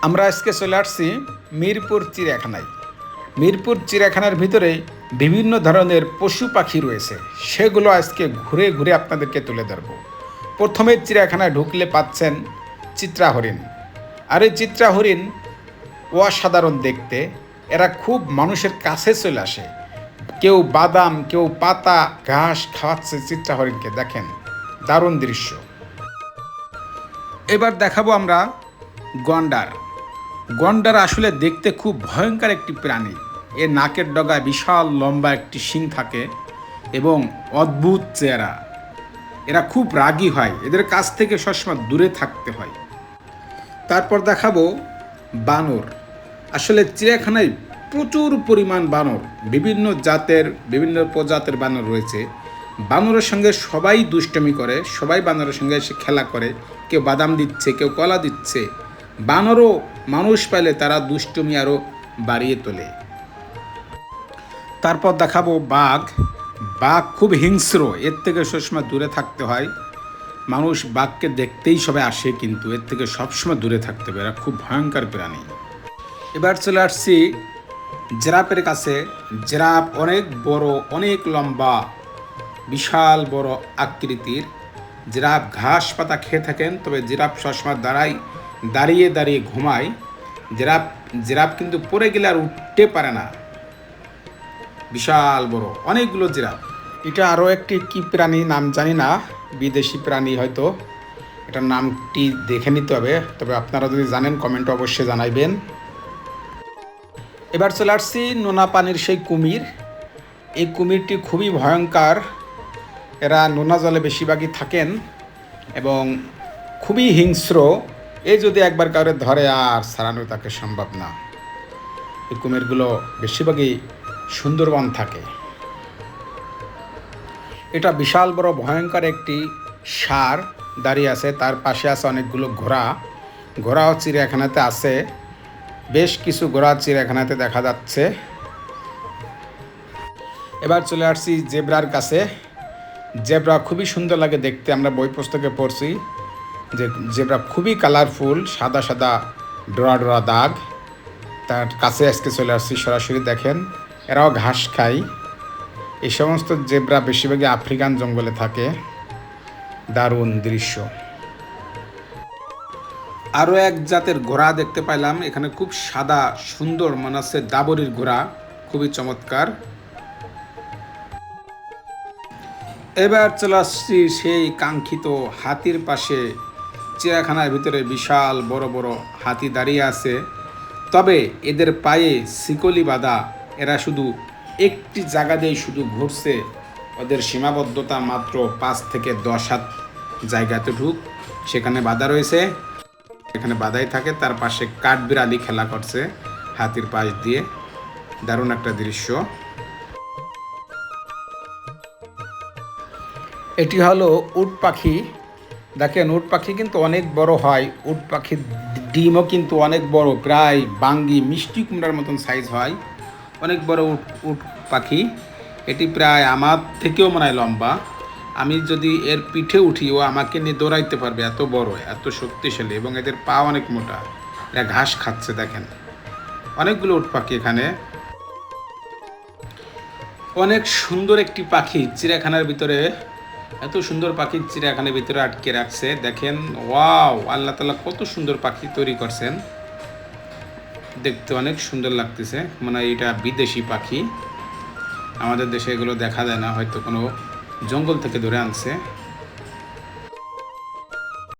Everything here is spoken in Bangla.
আমরা আজকে চলে আসছি মিরপুর চিড়িয়াখানায়। মিরপুর চিড়িয়াখানার ভিতরে বিভিন্ন ধরনের পশু পাখি রয়েছে, সেগুলো আজকে ঘুরে ঘুরে আপনাদেরকে তুলে ধরব। প্রথমে চিড়িয়াখানায় ঢুকলে পাচ্ছেন চিত্রা হরিণ। আর এই চিত্রা হরিণ অসাধারণ দেখতে, এরা খুব মানুষের কাছে চলে আসে। কেউ বাদাম, কেউ পাতা ঘাস খাওয়াচ্ছে চিত্রা হরিণকে, দেখেন দারুণ দৃশ্য। এবার দেখাবো আমরা গন্ডার। গন্ডার আসলে দেখতে খুব ভয়ঙ্কর একটি প্রাণী। এর নাকের ডগায় বিশাল লম্বা একটি শিং থাকে এবং অদ্ভুত চেহারা। এরা খুব রাগী হয়, এদের কাছ থেকে সবসময় দূরে থাকতে হয়। তারপর দেখাবো বানর। আসলে চিড়িয়াখানায় প্রচুর পরিমাণ বানর, বিভিন্ন জাতের বিভিন্ন প্রজাতের বানর রয়েছে। বানরের সঙ্গে সবাই দুষ্টমি করে, সবাই বানরের সঙ্গে এসে খেলা করে। কেউ বাদাম দিচ্ছে, কেউ কলা দিচ্ছে। বানরও মানুষ পাইলে তারা দুষ্টমি আরও বাড়িয়ে তোলে। তারপর দেখাবো বাঘ। বাঘ খুব হিংস্র, এর থেকে সবসময় দূরে থাকতে হয়। মানুষ বাঘকে দেখতেই সবাই আসে, কিন্তু এর থেকে সবসময় দূরে থাকতে হবে, এরা খুব ভয়ঙ্কর প্রাণী। এবার চলে আসছি জিরাফের কাছে। জিরাফ অনেক বড়, অনেক লম্বা, বিশাল বড় আকৃতির। জিরাফ ঘাস পাতা খেয়ে থাকেন, তবে জিরাফ সবসময় দাঁড়িয়ে দাঁড়িয়ে ঘুমায়। জিরাফ কিন্তু পড়ে গেলে আর উঠতে পারে না, বিশাল বড় অনেকগুলো জিরাফ। এটা আরও একটি কি প্রাণী নাম জানি না, বিদেশি প্রাণী হয়তো, এটার নামটি দেখে নিতে হবে। তবে আপনারা যদি জানেন কমেন্টে অবশ্যই জানাইবেন। এবার চলে আসছি নোনা পানির সেই কুমির। এই কুমিরটি খুবই ভয়ঙ্কর। এরা নোনা জলে বেশিরভাগই থাকেন এবং খুবই হিংস্র। এই যদি একবার কাউরে ধরে আর ছাড়ানো তাকে সম্ভব না। এই কুমিরগুলো বেশিরভাগই সুন্দরবন থাকে। এটা বিশাল বড় ভয়ঙ্কর একটি ষাঁড় দাঁড়িয়ে আছে, তার পাশে আছে অনেকগুলো ঘোড়া। ঘোড়াও চিড়িয়াখানাতে আছে, বেশ কিছু ঘোড়া চিড়িয়াখানাতে দেখা যাচ্ছে। এবার চলে আসছি জেব্রার কাছে। জেব্রা খুবই সুন্দর লাগে দেখতে, আমরা বই পুস্তকে পড়ছি যে জেব্রা খুবই কালারফুল, সাদা সাদা ডোরা ডোরা দাগ। তার কাছে আজকে চলে আসছি সরাসরি, দেখেন এরাও ঘাস খায়। এই সমস্ত জেব্রা বেশিরভাগই আফ্রিকান জঙ্গলে থাকে। দারুণ দৃশ্য। আরও এক জাতের ঘোড়া দেখতে পাইলাম এখানে, খুব সাদা সুন্দর, মনে হচ্ছে দাবরির ঘোড়া, খুবই চমৎকার। এবার চলে আসছি সেই কাঙ্ক্ষিত হাতির পাশে। চিড়িয়াখানার ভিতরে বিশাল বড় বড় হাতি দাঁড়িয়ে আছে, তবে এদের পায়ে শিকলি বাঁধা। এরা শুধু একটি জায়গা দিয়েই শুধু ঘুরছে, ওদের সীমাবদ্ধতা মাত্র 5 থেকে 10 হাত জায়গাতে ঢুক, সেখানে বাধা রয়েছে, এখানে বাধাই থাকে। তার পাশে কাঠবিড়ালি খেলা করছে হাতির পাশ দিয়ে, দারুণ একটা দৃশ্য। এটি হলো উট পাখি। দেখেন উট পাখি কিন্তু অনেক বড় হয়। উট পাখির ডিমও কিন্তু অনেক বড়, প্রায় বাঙ্গি মিষ্টি কুমড়ার মতন সাইজ হয়। অনেক বড় উট পাখি। এটি প্রায় আমার থেকেও মনে হয় লম্বা। আমি যদি এর পিঠে উঠি, ও আমাকে নিয়ে দৌড়াইতে পারবে, এত বড়, এত শক্তিশালী, এবং এদের পা অনেক মোটা। এরা ঘাস খাচ্ছে, দেখেন অনেকগুলো উট পাখি এখানে। অনেক সুন্দর একটি পাখি চিড়িয়াখানার ভিতরে, এত সুন্দর পাখি চিড়িয়াখানার ভিতরে আটকে রাখছে। দেখেন ওয়াও, আল্লাহ তাআলা কত সুন্দর পাখি তৈরি করছেন, দেখতে অনেক সুন্দর লাগতেছে। মানে এটা বিদেশি পাখি, আমাদের দেশে এগুলো দেখা যায় না, হয়তো কোনো জঙ্গল থেকে ধরে আনছে।